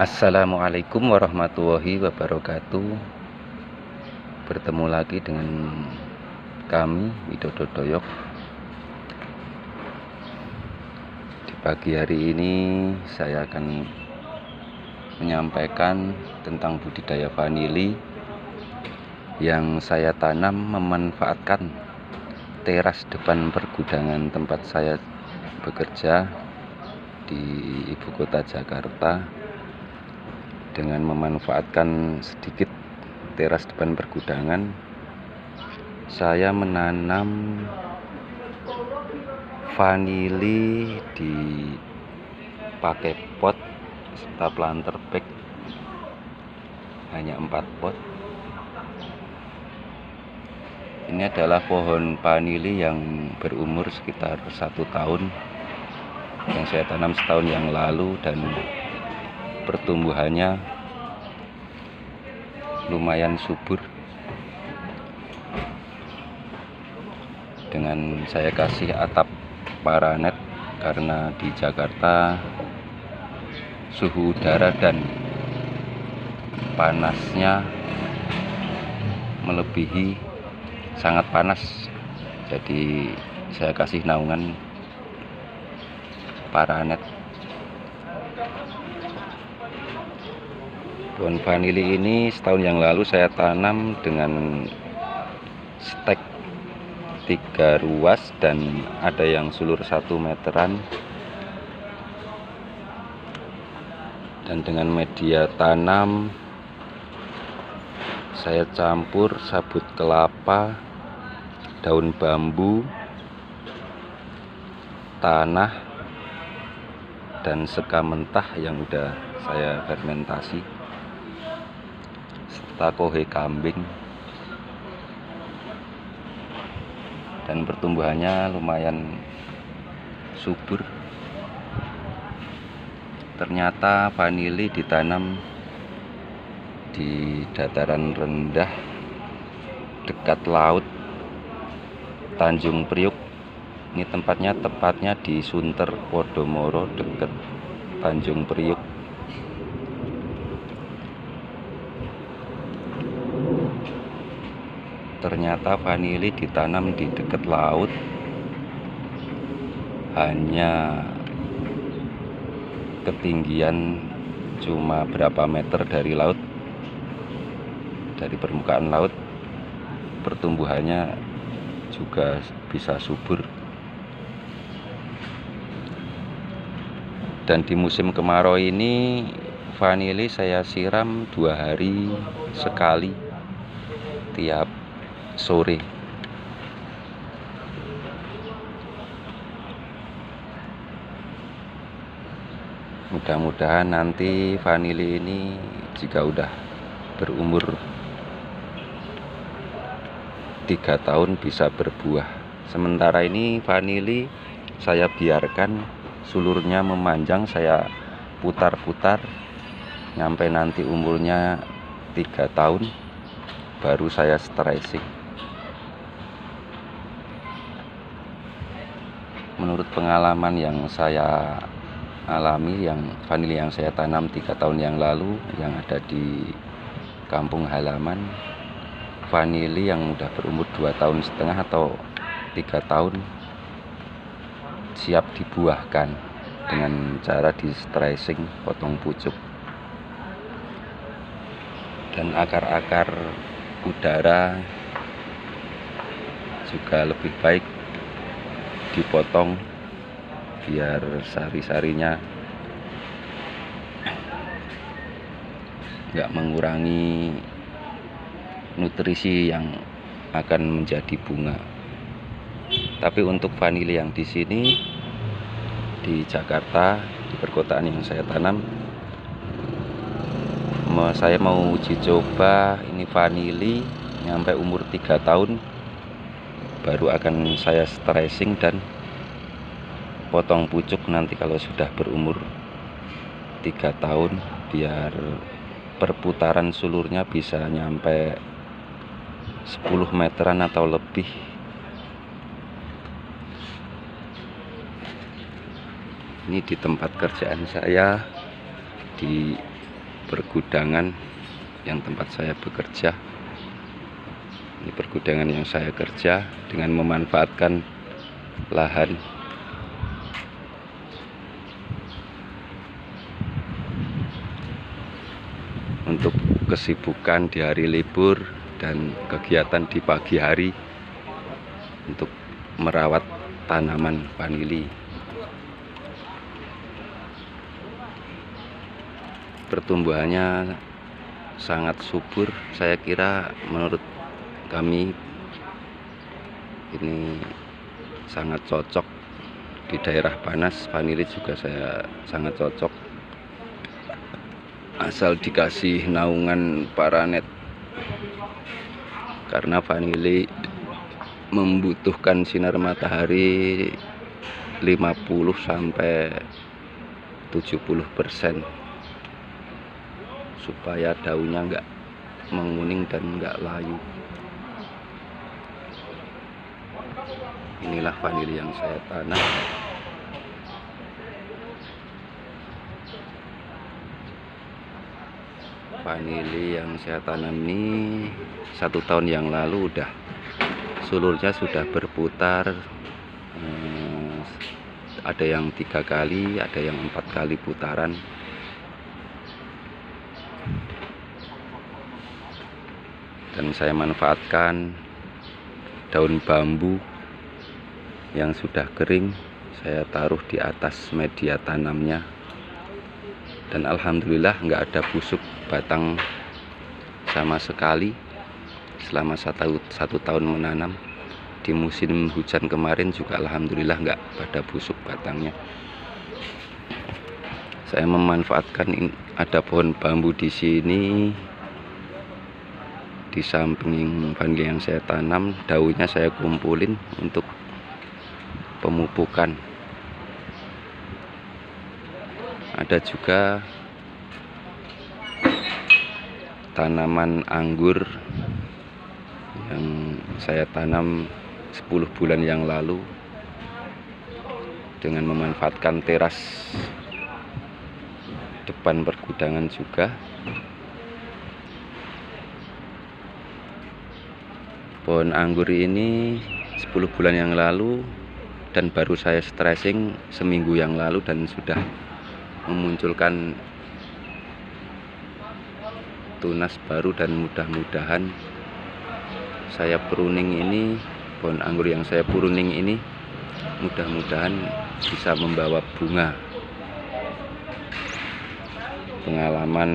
Assalamualaikum warahmatullahi wabarakatuh. Bertemu lagi dengan kami Widodo Doyok. Di pagi hari ini saya akan menyampaikan tentang budidaya vanili yang saya tanam memanfaatkan teras depan pergudangan tempat saya bekerja di ibu kota Jakarta. Dengan memanfaatkan sedikit teras depan pergudangan, saya menanam vanili di pakai pot serta planter bag, hanya 4 pot. Ini adalah pohon vanili yang berumur sekitar 1 tahun, yang saya tanam setahun yang lalu, dan pertumbuhannya lumayan subur. Dengan saya kasih atap paranet karena di Jakarta suhu udara dan panasnya melebihi, sangat panas, jadi saya kasih naungan paranet. Pohon vanili ini setahun yang lalu saya tanam dengan stek 3 ruas dan ada yang sulur 1 meteran, dan dengan media tanam saya campur sabut kelapa, daun bambu, tanah, dan seka mentah yang udah saya fermentasi, serta kohe kambing, dan pertumbuhannya lumayan subur. Ternyata vanili ditanam di dataran rendah dekat laut Tanjung Priuk. Ini tepatnya di Sunter Podomoro, dekat Tanjung Priuk. Ternyata vanili ditanam di dekat laut, hanya ketinggian cuma berapa meter dari laut, dari permukaan laut. Pertumbuhannya juga bisa subur. Dan di musim kemarau ini vanili saya siram 2 hari sekali tiap sore. Mudah-mudahan nanti vanili ini jika udah berumur 3 tahun bisa berbuah. Sementara ini vanili saya biarkan sulurnya memanjang, saya putar-putar nyampe nanti umurnya 3 tahun baru saya stressing. Menurut pengalaman yang saya alami, yang vanili yang saya tanam 3 tahun yang lalu yang ada di kampung halaman, vanili yang udah berumur 2,5 tahun atau 3 tahun siap dibuahkan dengan cara di stressing, potong pucuk, dan akar-akar udara juga lebih baik dipotong biar sari-sarinya nggak mengurangi nutrisi yang akan menjadi bunga. Tapi untuk vanili yang di sini di Jakarta, di perkotaan yang saya tanam, saya mau uji coba ini vanili nyampe umur 3 tahun baru akan saya stressing dan potong pucuk nanti kalau sudah berumur 3 tahun, biar perputaran sulurnya bisa nyampe 10 meteran atau lebih. Ini di tempat kerjaan saya di pergudangan yang tempat saya bekerja. Ini pergudangan yang saya kerja dengan memanfaatkan lahan untuk kesibukan di hari libur dan kegiatan di pagi hari untuk merawat tanaman vanili. Pertumbuhannya sangat subur. Saya kira menurut kami ini sangat cocok di daerah panas. Vanili juga saya sangat cocok, asal dikasih naungan paranet, karena vanili membutuhkan sinar matahari 50-70% supaya daunnya enggak menguning dan enggak layu. Inilah vanili yang saya tanam. Vanili yang saya tanam ini 1 tahun yang lalu sulurnya sudah berputar, ada yang 3 kali, ada yang 4 kali putaran. Dan saya manfaatkan daun bambu yang sudah kering, saya taruh di atas media tanamnya, dan alhamdulillah nggak ada busuk batang sama sekali selama satu tahun menanam. Di musim hujan kemarin juga alhamdulillah nggak pada busuk batangnya. Saya memanfaatkan ada pohon bambu di sini, di samping vanili yang saya tanam. Daunnya saya kumpulin untuk pemupukan. Ada juga tanaman anggur yang saya tanam 10 bulan yang lalu dengan memanfaatkan teras depan pergudangan juga. Pohon anggur ini 10 bulan yang lalu, dan baru saya stressing seminggu yang lalu, dan sudah memunculkan tunas baru, dan mudah-mudahan saya pruning ini, pohon anggur yang saya pruning ini mudah-mudahan bisa membawa bunga. Pengalaman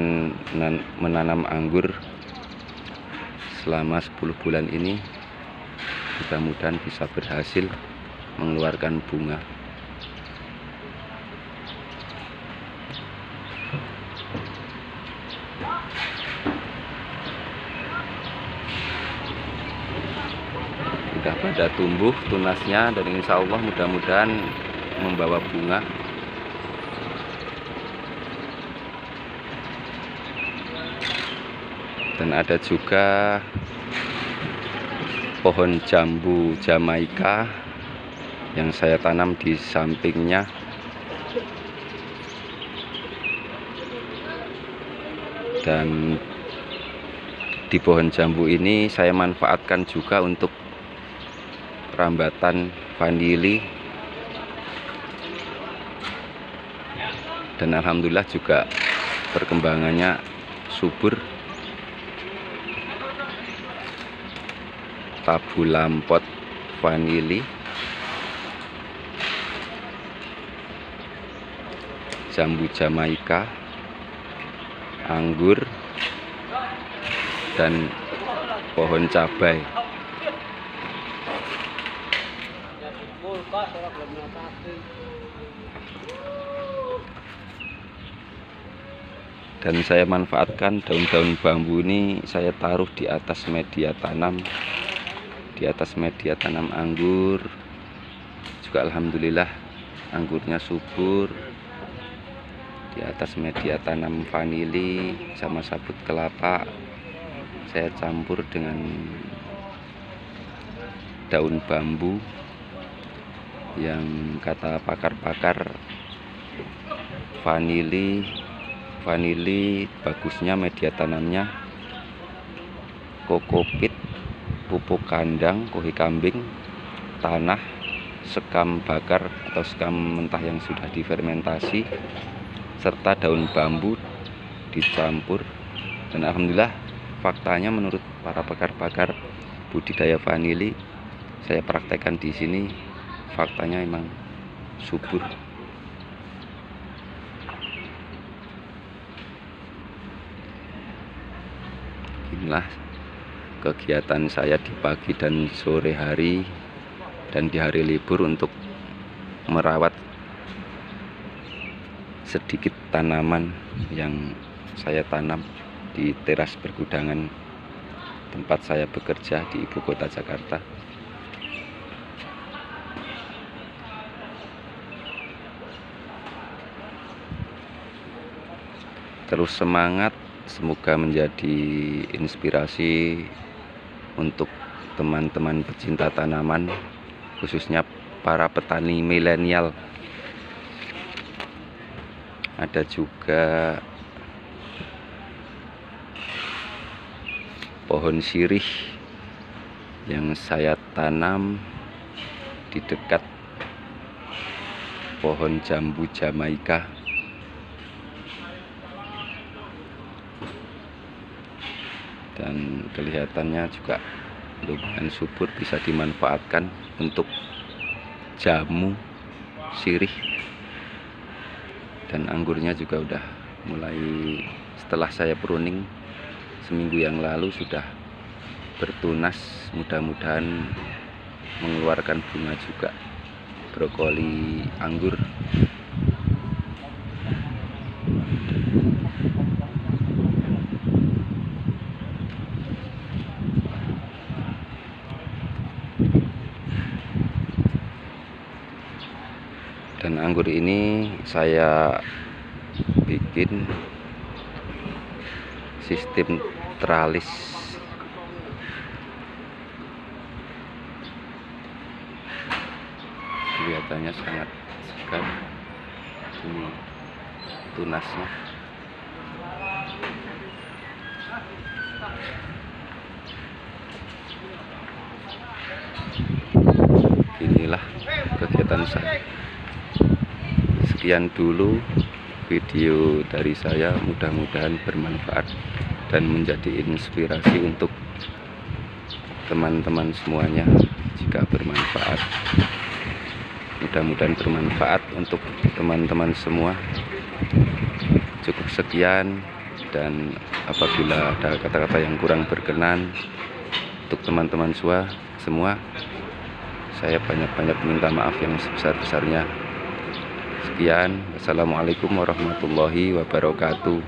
menanam anggur selama 10 bulan ini mudah-mudahan bisa berhasil mengeluarkan bunga. Sudah pada tumbuh tunasnya, dan insya Allah mudah-mudahan membawa bunga. Dan ada juga pohon jambu Jamaika yang saya tanam di sampingnya. Dan di pohon jambu ini saya manfaatkan juga untuk rambatan vanili, dan alhamdulillah juga perkembangannya subur. Tabu lampot vanili, jambu Jamaika, anggur, dan pohon cabai. Dan saya manfaatkan daun-daun bambu ini, saya taruh di atas media tanam, di atas media tanam anggur juga alhamdulillah anggurnya subur. Di atas media tanam vanili sama sabut kelapa saya campur dengan daun bambu yang kata pakar-pakar vanili vanili bagusnya media tanamnya kokopit, pupuk kandang, kohi kambing, tanah, sekam bakar atau sekam mentah yang sudah difermentasi, serta daun bambu dicampur. Dan alhamdulillah faktanya menurut para pakar-pakar budidaya vanili, saya praktekkan di sini, faktanya emang subur. Inilah kegiatan saya di pagi dan sore hari dan di hari libur untuk merawat sedikit tanaman yang saya tanam di teras pergudangan tempat saya bekerja di ibu kota Jakarta. Terus semangat, semoga menjadi inspirasi untuk teman-teman pecinta tanaman, khususnya para petani milenial. Ada juga pohon sirih yang saya tanam di dekat pohon jambu Jamaika. Dan kelihatannya juga lumayan subur, bisa dimanfaatkan untuk jamu sirih. Dan anggurnya juga udah mulai, setelah saya pruning seminggu yang lalu, sudah bertunas, mudah-mudahan mengeluarkan bunga juga brokoli anggur. Dan anggur ini saya bikin sistem tralis. Kelihatannya sangat segar ini tunasnya. Inilah kegiatan saya. Sekian dulu video dari saya, mudah-mudahan bermanfaat dan menjadi inspirasi untuk teman-teman semuanya. Jika bermanfaat, mudah-mudahan bermanfaat untuk teman-teman semua. Cukup sekian, dan apabila ada kata-kata yang kurang berkenan untuk teman-teman semua, saya banyak-banyak minta maaf yang sebesar-besarnya. Sekian, wassalamualaikum warahmatullahi wabarakatuh.